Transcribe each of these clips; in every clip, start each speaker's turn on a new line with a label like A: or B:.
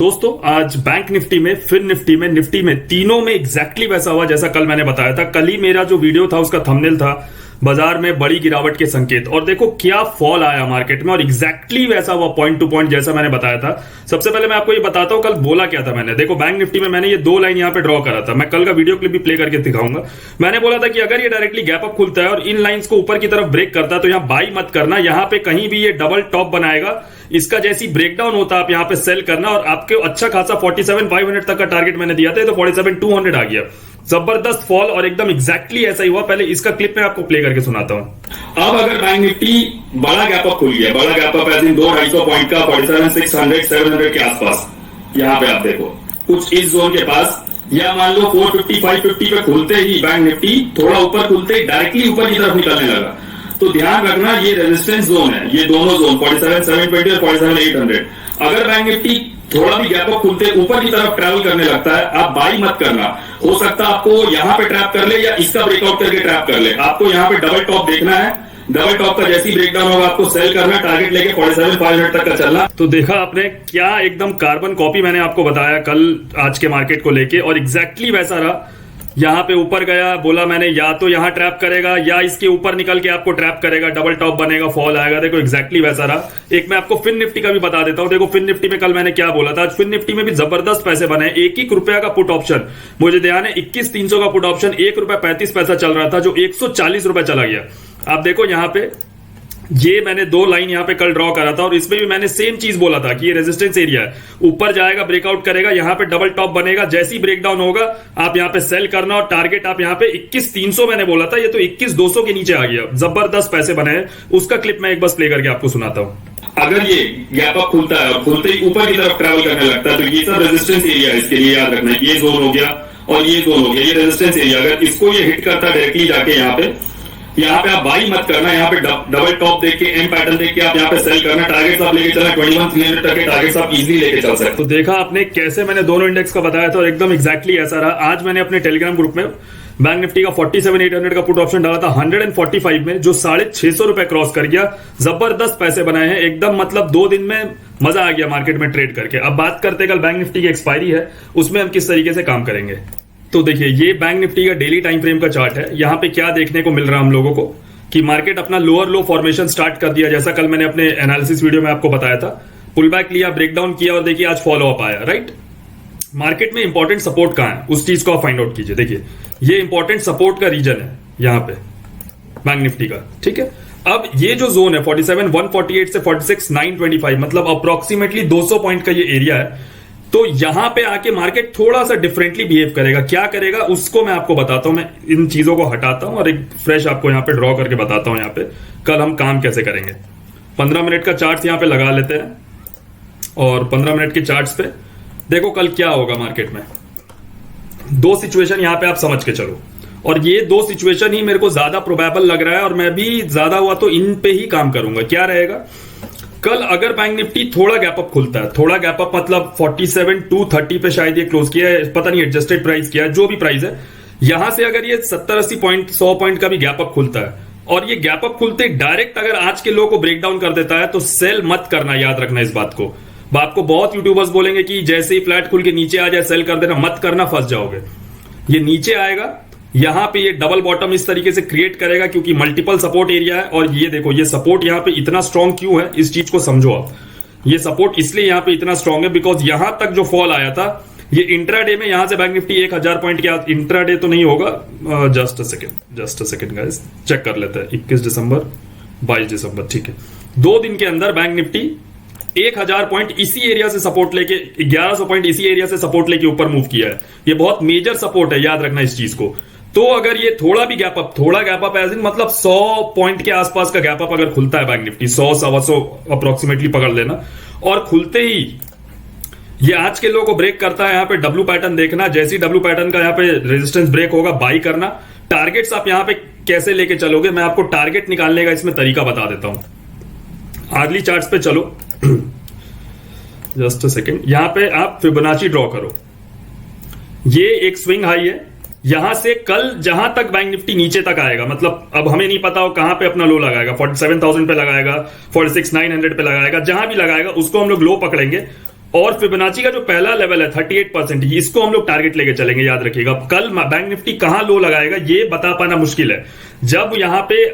A: दोस्तों आज bank Nifty में, फिर निफ्टी में, निफ्टी में, तीनों में एग्जैक्टली वैसा हुआ जैसा कल मैंने बताया था। कल ही मेरा जो वीडियो था उसका थंबनेल था बाजार में बड़ी गिरावट के संकेत, और देखो क्या फॉल आया मार्केट में, और एग्जैक्टली वैसा हुआ पॉइंट टू पॉइंट जैसा मैंने बताया था। सबसे पहले मैं आपको ये बताता हूं कल बोला क्या था मैंने। देखो बैंक निफ्टी में मैंने ये दो लाइन यहां पे ड्रॉ करा था, मैं कल का वीडियो क्लिप भी प्ले करके दिखाऊंगा। मैंने बोला था कि अगर ये डायरेक्टली गैप अप खुलता है और इन लाइंस को ऊपर की तरफ ब्रेक करता है तो यहां बाई मत करना, यहां पे कहीं भी ये डबल टॉप बनाएगा, इसका जैसी ब्रेकडाउन होता है आप यहां पे सेल करना, और आपके अच्छा खासा 47,500 तक का टारगेट मैंने दिया था, तो 47,200 आ गया। जबरदस्त फॉल और एकदम एग्जैक्टली ऐसा ही हुआ। पहले इसका क्लिप मैं आपको प्ले करके सुनाता हूं।
B: अब अगर बैंक निफ्टी बड़ा गैप अप खुल गया, बड़ा गैप अप ऐसे 200-250 पॉइंट का 47,600 700 के आसपास, यहां पे आप देखो कुछ इस जोन के पास, या मान लो 450 550 पे खुलते ही बैंक निफ्टी थोड़ा ऊपर खुलते ही डायरेक्टली ऊपर की तरफ निकलने लगा, तो ध्यान रखना ये रेजिस्टेंस जोन है, ये दोनों जोन 47,720 और 47,800। अगर बैंक निफ्टी थोड़ा भी गैप अप खुलते ऊपर की तरफ ट्रैवल करने लगता है, आप बाई मत करना। हो सकता है आपको यहां पे ट्रैप कर ले या इसका ब्रेकआउट करके ट्रैप कर ले। आपको यहां पे डबल टॉप देखना है, डबल टॉप का जैसी ब्रेकडाउन होगा आपको सेल करना, टारगेट लेके 47,500 तक का चलना।
A: तो देखा आपने क्या एकदम कार्बन कॉपी मैंने आपको बताया कल आज के मार्केट को लेके, और एग्जैक्टली वैसा रहा। यहां पे ऊपर गया, बोला मैंने या तो यहां ट्रैप करेगा या इसके ऊपर निकल के आपको ट्रैप करेगा, डबल टॉप बनेगा, फॉल आएगा। देखो एग्जैक्टली वैसा रहा। एक मैं आपको फिन निफ्टी का भी बता देता हूं। देखो फिन निफ्टी में कल मैंने क्या बोला था, आज फिन निफ्टी में भी जबरदस्त पैसे बने। 1 रुपया का पुट ऑप्शन, मुझे ध्यान है 21,300 का पुट ऑप्शन ₹1.35 चल रहा था, जो 140 रुपए चला गया। आप देखो यहां पे ये मैंने दो लाइन यहां पे कल ड्रॉ करा था, और इसमें भी मैंने सेम चीज बोला था कि ये रेजिस्टेंस एरिया है, ऊपर जाएगा, ब्रेकआउट करेगा, यहां पे डबल टॉप बनेगा, जैसी ब्रेकडाउन होगा आप यहां पे सेल करना, और टारगेट आप यहां पे 21,300 मैंने बोला था, ये तो 21,200 के नीचे आ गया। जबरदस्त पैसे बने हैं। उसका क्लिप मैं एक बस प्ले करके आपको सुनाता हूं।
B: अगर ये गैप अप खुलता है और खुलते ही ऊपर की तरफ ट्रैवल करने लगता है, तो ये सब रेजिस्टेंस एरिया है, इसके लिए याद रखना। ये जोन हो गया और ये जोन हो गया, ये रेजिस्टेंस एरिया। अगर इसको ये हिट करता है डायरेक्टली जाके यहाँ पे आप बाई मत करना, यहाँ पे डबल टॉप देख के, एम पैटर्न देख के आप यहाँ पे सेल करना, टारगेट्स आप लेके चलना, 21,300 तक के टारगेट्स आप इजीली लेके चल सकते।
A: तो देखा आपने कैसे मैंने दोनों इंडेक्स का बताया था, और एकदम एग्जैक्टली ऐसा रहा। आज मैंने अपने टेलीग्राम ग्रुप में बैंक निफ्टी का 47,800 का पुट ऑप्शन डाला था 145 में, जो 650 रुपए क्रॉस कर गया। जबरदस्त पैसे बनाए हैं एकदम, मतलब 2 दिन में मजा आ गया मार्केट में ट्रेड करके। अब बात करते कल बैंक निफ्टी की एक्सपायरी है, उसमें हम किस तरीके से काम करेंगे। तो देखिए ये बैंक निफ्टी का डेली टाइम फ्रेम का चार्ट है। यहां पे क्या देखने को मिल रहा है हम लोगों को कि मार्केट अपना लोअर लो फॉर्मेशन स्टार्ट कर दिया, जैसा कल मैंने अपने एनालिसिस वीडियो में आपको बताया था। पुल बैक लिया, ब्रेकडाउन किया, और देखिए आज फॉलो अप आया। राइट, मार्केट में इंपॉर्टेंट सपोर्ट कहां है उस चीज को आप फाइंड आउट कीजिए। देखिए ये इंपॉर्टेंट सपोर्ट का रीजन है यहां पे बैंक निफ्टी का। ठीक है, अब ये जो जोन है 47,148 से 46,925, मतलब अप्रोक्सीमेटली 200 पॉइंट का ये एरिया है। तो यहां पे आके मार्केट थोड़ा सा डिफरेंटली बिहेव करेगा। क्या करेगा उसको मैं आपको बताता हूं। मैं इन चीजों को हटाता हूं और एक फ्रेश आपको यहां पे ड्रॉ करके बताता हूं यहां पे कल हम काम कैसे करेंगे। 15 मिनट का चार्ट यहां पे लगा लेते हैं, और 15 मिनट के चार्ट्स पे देखो कल क्या होगा मार्केट में। दो सिचुएशन यहां पे आप समझ के चलो, और ये दो सिचुएशन ही मेरे को ज्यादा प्रोबेबल लग रहा है, और मैं भी ज्यादा हुआ तो इन पे ही काम करूंगा। क्या रहेगा कल, अगर बैंक निफ्टी थोड़ा गैप अप खुलता है, थोड़ा गैप अप मतलब 47,230 पे शायद ये क्लोज किया है, पता नहीं एडजस्टेड प्राइस किया है, जो भी प्राइस है, यहां से अगर ये 70-80 पॉइंट 100 पॉइंट का भी गैप अप खुलता है, और ये गैप अप खुलते डायरेक्ट अगर आज के लो को ब्रेक डाउन कर देता है, तो सेल मत करना। याद रखना इस बात को। आपको बहुत यूट्यूबर्स बोलेंगे कि जैसे ही फ्लैट खुल के नीचे आ जाए सेल कर देना, मत करना, फंस जाओगे। ये नीचे आएगा, यहां पे ये डबल बॉटम इस तरीके से क्रिएट करेगा, क्योंकि मल्टीपल सपोर्ट एरिया है। और ये देखो ये सपोर्ट यहां पे इतना स्ट्रांग क्यों है, इस चीज को समझो आप। ये सपोर्ट इसलिए यहां पे इतना स्ट्रांग है बिकॉज यहां तक जो फॉल आया था, ये इंट्राडे में यहां से बैंक निफ्टी 1,000 पॉइंट के, इंट्राडे तो नहीं होगा, just a second guys, check कर लेते हैं। 21 दिसंबर 22 दिसंबर, ठीक है, 2 दिन के अंदर बैंक निफ्टी 1,000 पॉइंट इसी एरिया से सपोर्ट लेके, 1,100 पॉइंट इसी एरिया से सपोर्ट लेके ऊपर मूव किया है। ये बहुत मेजर सपोर्ट है, याद रखना इस चीज को। तो अगर ये थोड़ा भी गैप अप, थोड़ा गैप अप एज इन मतलब 100 पॉइंट के आसपास का गैप अप अगर खुलता है बैंक निफ्टी, 100-125 अप्रोक्सीमेटली पकड़ लेना, और खुलते ही ये आज के लो को ब्रेक करता है, यहां पे डब्ल्यू पैटर्न देखना, जैसी डब्ल्यू पैटर्न का यहां पे रेजिस्टेंस ब्रेक होगा, बाई करना। टारगेट्स आप यहां पे कैसे लेके चलोगे, मैं आपको टारगेट निकालने का इसमें तरीका बता देता हूं। अगली चार्ट्स पे चलो, जस्ट अ सेकेंड। यहां पे आप फिबोनाची ड्रॉ करो। ये एक स्विंग हाई है, यहां से कल जहां तक बैंक निफ्टी नीचे तक आएगा, मतलब अब हमें नहीं पता हो कहां पे अपना लो लगाएगा, 47,000 पे लगाएगा, 46,900 पे लगाएगा, जहां भी लगाएगा उसको हम लोग लो पकड़ेंगे। और फिबोनाची का जो पहला लेवल है 38%, इसको हम लोग टारगेट लेके चलेंगे, याद रखिएगा। कल बैंक निफ्टी कहां लो लगाएगा ये बता पाना मुश्किल है। जब यहां पे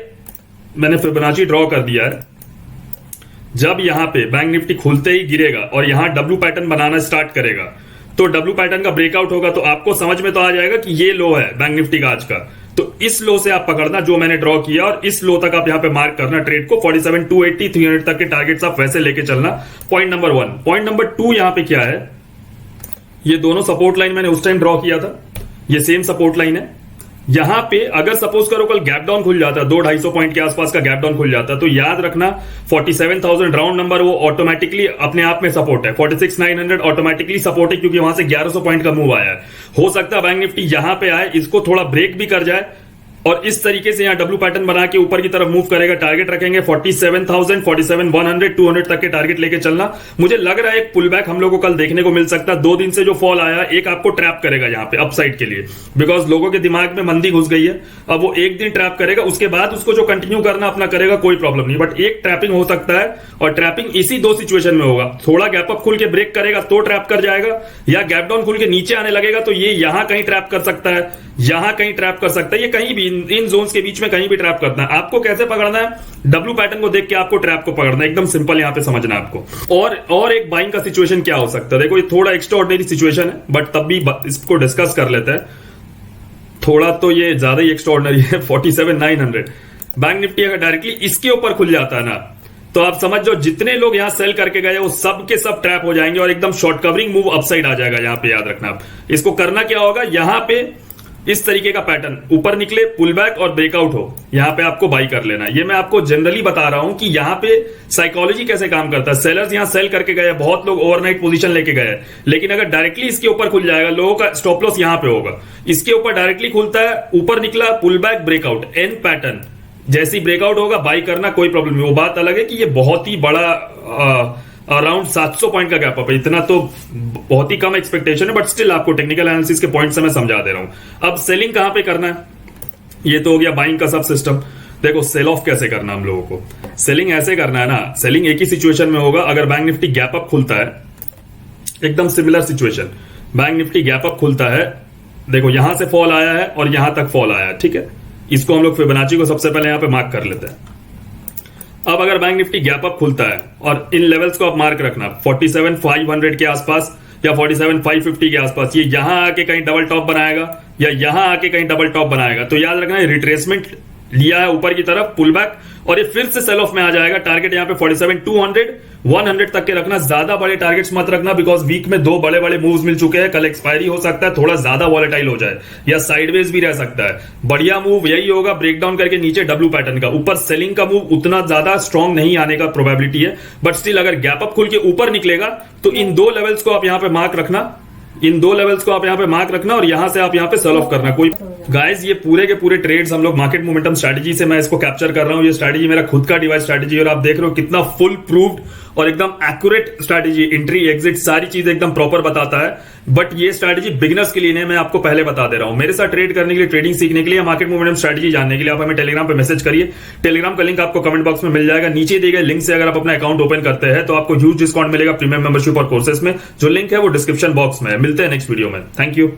A: मैंने फिबोनाची ड्रॉ कर दिया है, जब यहां पे बैंक निफ्टी खुलते ही गिरेगा और यहां डब्ल्यू पैटर्न बनाना स्टार्ट करेगा, तो डब्ल्यू पैटर्न का ब्रेकआउट होगा, तो आपको समझ में तो आ जाएगा कि ये लो है बैंक निफ्टी का आज का। तो इस लो से आप पकड़ना जो मैंने ड्रॉ किया, और इस लो तक आप यहां पे मार्क करना ट्रेड को। 47,280 300 तक के टारगेट्स आप वैसे लेके चलना। Point number 1। पॉइंट नंबर 2 यहां पे क्या है, ये दोनों सपोर्ट लाइन मैंने उस टाइम ड्रॉ किया था, ये सेम सपोर्ट लाइन है। यहां पे अगर सपोज करो कल गैप डाउन खुल जाता, 200-250 पॉइंट के आसपास का गैप डाउन खुल जाता, तो याद रखना 47,000 राउंड नंबर वो ऑटोमेटिकली अपने आप में सपोर्ट है। 46,900 ऑटोमेटिकली सपोर्ट है, क्योंकि वहां से 1100 पॉइंट का मूव आया है। हो सकता है बैंक निफ्टी यहां पे आए, इसको थोड़ा ब्रेक भी कर जाए, और इस तरीके से यहां डब्ल्यू पैटर्न बना के ऊपर की तरफ मूव करेगा। टारगेट रखेंगे 47,000, 47,100, 200 तक के टारगेट लेके चलना। मुझे लग रहा है एक पुल बैक हम लोगों को कल देखने को मिल सकता है। 2 दिन से जो फॉल आया, एक आपको ट्रैप करेगा यहां पे अपसाइड के लिए, बिकॉज लोगों के दिमाग में मंदी घुस गई है। अब वो एक दिन ट्रैप करेगा, उसके बाद उसको जो कंटिन्यू करना अपना करेगा, कोई प्रॉब्लम नहीं। बट एक ट्रैपिंग हो सकता है, और ट्रैपिंग इसी 2 सिचुएशन में होगा। थोड़ा गैप अप खुल के ब्रेक करेगा तो ट्रैप कर जाएगा, या गैप डाउन खुल के नीचे आने लगेगा तो ये यहां कहीं ट्रैप कर सकता है, यहां कहीं ट्रैप कर सकता है। ये कहीं भी इन जोन्स के बीच में कहीं भी ट्रैप करना है। आपको कैसे पकड़ना है, डब्ल्यू पैटर्न को देख के आपको ट्रैप को पकड़ना है, एकदम सिंपल यहां पे समझना है आपको। और एक बाइंग का सिचुएशन क्या हो सकता है, देखो ये थोड़ा एक्स्ट्रा ऑर्डिनरी सिचुएशन है, बट तब भी इसको डिस्कस कर लेते हैं। थोड़ा तो ये ज्यादा ही एक्स्ट्रा ऑर्डिनरी है। 47,900 बैंक निफ्टी अगर डायरेक्टली इसके ऊपर खुल जाता है ना, तो आप समझ जाओ जितने लोग यहां सेल करके गए वो सब के सब ट्रैप हो जाएंगे, और एकदम शॉर्ट कवरिंग मूव अपसाइड आ जाएगा। यहां पे याद रखना, आप इसको करना क्या होगा, यहां पे इस तरीके का पैटर्न ऊपर निकले, पुल बैक और ब्रेकआउट हो, यहां पे आपको बाई कर लेना। ये मैं आपको जनरली बता रहा हूं कि यहां पे साइकोलॉजी कैसे काम करता है। सेलर्स यहां सेल करके गए, बहुत लोग ओवरनाइट पोजीशन लेके गए, लेकिन अगर डायरेक्टली इसके ऊपर खुल जाएगा, लोगों का स्टॉप लॉस यहां पे होगा। इसके ऊपर डायरेक्टली खुलता है, ऊपर निकला, pull back, breakout, N pattern, जैसी ब्रेकआउट होगा बाई करना, कोई प्रॉब्लम नहीं। वो बात अलग है कि ये बहुत ही बड़ा अराउंड 700 पॉइंट का गैप अप है, इतना तो बहुत ही कम एक्सपेक्टेशन है, बट स्टिल आपको टेक्निकल एनालिसिस के पॉइंट से मैं समझा दे रहा हूं। अब सेलिंग कहां पे करना है, ये तो हो गया बाइंग का सब सिस्टम। देखो सेल ऑफ कैसे करना हम लोगों को, सेलिंग ऐसे करना है ना, सेलिंग एक ही सिचुएशन में होगा, अगर बैंक निफ्टी गैप अप खुलता है, एकदम similar situation, bank Nifty gap up खुलता है, देखो यहां से फॉल आया है और यहां तक फॉल आया है, ठीक है। इसको हम लोग फिबोनाची को सबसे पहले यहां पे मार्क कर लेते हैं। अब अगर बैंक निफ्टी गैप अप खुलता है, और इन लेवल्स को आप मार्क रखना 47,500 के आसपास या 47,550 के आसपास, ये यहां आके कहीं डबल टॉप बनाएगा या यहां आके कहीं डबल टॉप बनाएगा, तो याद रखना है रिट्रेसमेंट लिया है ऊपर की तरफ, पुल बैक, और ये फिर से सेल ऑफ में आ जाएगा। टारगेट यहां पे 47,200, 100 तक के रखना, ज्यादा बड़े टारगेट्स मत रखना, बिकॉज वीक में 2 बड़े बड़े मूव्स मिल चुके हैं। कल एक्सपायरी हो सकता है, थोड़ा ज्यादा वॉलेटाइल हो जाए या साइडवेज भी रह सकता है। बढ़िया मूव यही होगा, ब्रेकडाउन करके नीचे डब्ल्यू पैटर्न का, ऊपर सेलिंग का मूव उतना ज्यादा स्ट्रॉन्ग नहीं आने का प्रोबेबिलिटी है, बट स्टिल अगर गैप अप खुल के ऊपर निकलेगा तो इन 2 लेवल्स को आप यहां पे मार्क रखना, इन 2 लेवल्स को आप यहां पे मार्क रखना, और यहां से आप यहां पे सेल ऑफ करना। कोई गाइस ये पूरे के पूरे ट्रेड्स हम लोग मार्केट मोमेंटम स्ट्रेटजी से मैं इसको कैप्चर कर रहा हूं। ये स्ट्रेटजी मेरा खुद का डिवाइस स्ट्रेटजी, और आप देख रहे हो कितना फुल प्रूव्ड और एकदम एक्यूरेट स्ट्रेटजी, एंट्री एग्जिट सारी चीजें एकदम प्रॉपर बताता है। बट ये स्ट्रेटजी बिगिनर्स के लिए नहीं, मैं आपको पहले बता दे रहा हूं। मेरे साथ ट्रेड करने के लिए, ट्रेडिंग सीखने के लिए, मार्केट मोमेंटम स्ट्रेटजी जानने के लिए आप हमें टेलीग्राम पे मैसेज करिए। टेलीग्राम का लिंक आपको कमेंट बॉक्स में मिल जाएगा। नीचे दिए गए लिंक से अगर आप अपना अकाउंट ओपन करते हैं तो आपको ह्यूज डिस्काउंट मिलेगा प्रीमियम मेंबरशिप और कोर्सेस में। जो लिंक है वो डिस्क्रिप्शन बॉक्स में है। मिलते हैं नेक्स्ट वीडियो में। Thank you.